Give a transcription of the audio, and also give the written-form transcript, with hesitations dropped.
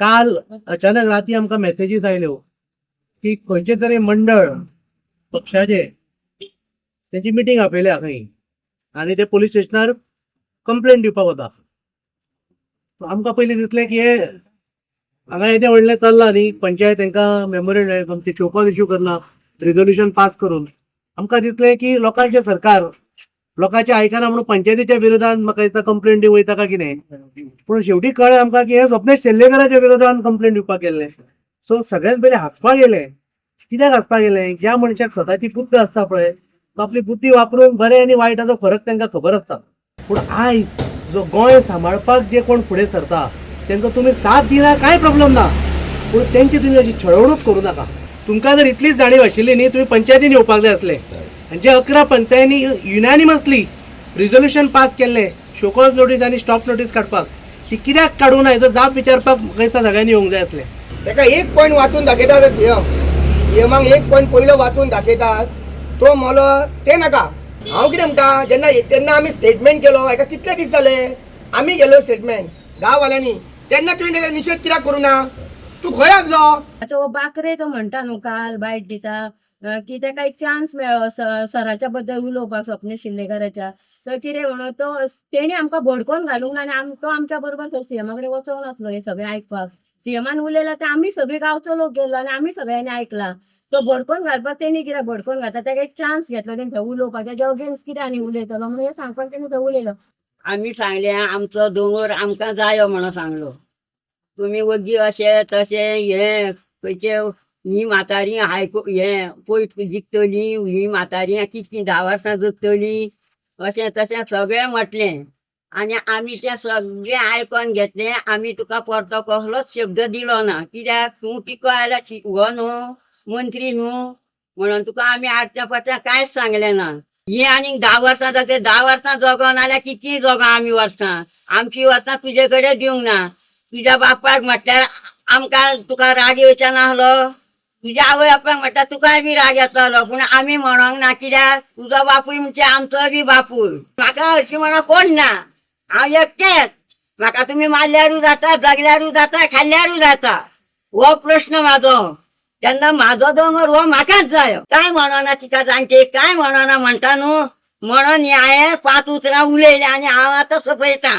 काल अचानक राती आमकां मेसेजीस आयल्यो की खंयचे तरी मंडळ पक्षाचे तेची मिटींग आपयल्या खंय आनी ते पुलीस स्टेशनार कंप्लेंट दिवपाक वता. आमकां पयलीं दिसलें की हे हांगा येदें व्हडलें चल्लां न्ही, पंचायत तांकां मेमोरेंडम शोकॉज इश्यू करना, रिझोल्युशन पास करून आमकां दिसलें की लोकांचें सरकार लोकांचें आयकना म्हणून पंचायतीच्या विरोधात म्हाका दिसता कंप्लेंट दिवं वयता काय कितें. पूण शेवटी कळ्ळें आमकां की हे स्वप्नेश शेल्लेकराच्या विरोधात कंप्लेंट दिवपाक गेल्ले. सो सगळ्यांत पयलीं हांसपाक गेले. कित्याक हांसपाक गेले? ज्या मनशाक स्वताची बुद्ध आसता पळय तो आपली बुद्धी वापरून बरे आनी वायटाचो फरक तांकां खबर आसता. पूण आयज जो गोंय सांबाळपाक जे कोण फुडें सरता तांकां तुमी साथ दिना कांय प्रॉब्लेम ना, पूण तेंची तुमी अशी छळवणूक करूं नाका. तुमकां जर इतलीच जाणीव आशिल्ली न्ही तुमी पंचायतीन येवपाक जाय आसले. आनी जे 11 पंचायतींनी युनॅनिमसली रिझोल्युशन पास केल्ले शोकॉज नोटीस आनी स्टॉप नोटीस काडपाक, ती कित्याक काडूं ना हेचो जाप विचारपाक म्हाका दिसता सगळ्यांनी येवंक जाय आसलें. ताका एक पॉयंट वाचून दाखयतात सीएमाक एक पॉयंट पयलो वाचून दाखयतात तो मोलो ते नाका. हांव कितें म्हणटा तेन्ना आमी स्टेटमेंट केलो हेका कितले दीस जाले आमी गेलो स्टेटमेंट गांववाल्यांनी, तेन्ना तुवें तेका निशेध कित्याक करूं ना? तूं खंय आसलो? तो बाकरे तो म्हणटा न्हू काल बायट दिता की ताका एक चान्स मेळ्ळो सराच्या बद्दल उलोवपाक स्वप्नेश शिल्लेकराच्या. तर कितें म्हणून तो तेणी आमकां भडकोन घालूंक ना आनी तो आमच्या बरोबर थंय सीएमा कडेन वचोंक नासलो हे सगळें आयकपाक. सीएमान उलयला ते आमी सगळीं गांवचो लोक गेल्लो आनी आमी सगळ्यांनी आयकला. तो भडकोन घालपाक तेणी कित्याक भडकोन घालता, ताका एक चान्स घेतलो तेणी थंय उलोवपाक, तेज्या अगेन्स्ट कितें आनी उलयतलो म्हणून हें सांगपाक तेणी थंय उलयलो. आमी सांगलें आमचो दोंगर आमकां जायो म्हणून सांगलो. तुमी वगी अशें तशें हें खंयचे ही म्हातारी आयकू हें पयस जिखतली, ही म्हातारी कितलीं 10 वर्सां जगतली अशें तशें सगळें म्हटलें. आनी आमी तें सगळें आयकोन घेतलें. आमी तुका परतो कसलोच शब्द दिलो ना. कित्याक तूं तिको आयला हो न्हू मंत्री न्हू म्हणून तुका आमी आडच्या पडच्या कांयच सांगलें ना. ही आनीक 10 वर्सां जगता, 10 वर्सां जगो नाल्यार कितलीं जगो आमी वर्सां, आमची वर्सां तुजे कडेन दिवंक ना. तुज्या बापायक म्हटल्यार आमकां तुका राग येवचो नासलो, तुज्या आवय बापायक म्हटल्यार तुकाय बी राग येतालो, पूण आमी म्हणोंक ना. कित्याक तुजो बापूय म्हणजे आमचो बी बापूय. म्हाका हरशीं म्हणोन कोण ना, हांव एकटेंच. म्हाका तुमी मारल्यारूय जाता, जगल्यारूय जाता, खाल्ल्यारूय जाता. हो प्रश्न म्हाजो. तेन्ना म्हाजो दोंगर हो म्हाकाच जायो. कांय म्हणोना तिका जाणटे कांय म्हणोना म्हणटा न्हू म्हणून हांवें 5 उतरां उलयलें आनी हांव आतां सोंपयतां.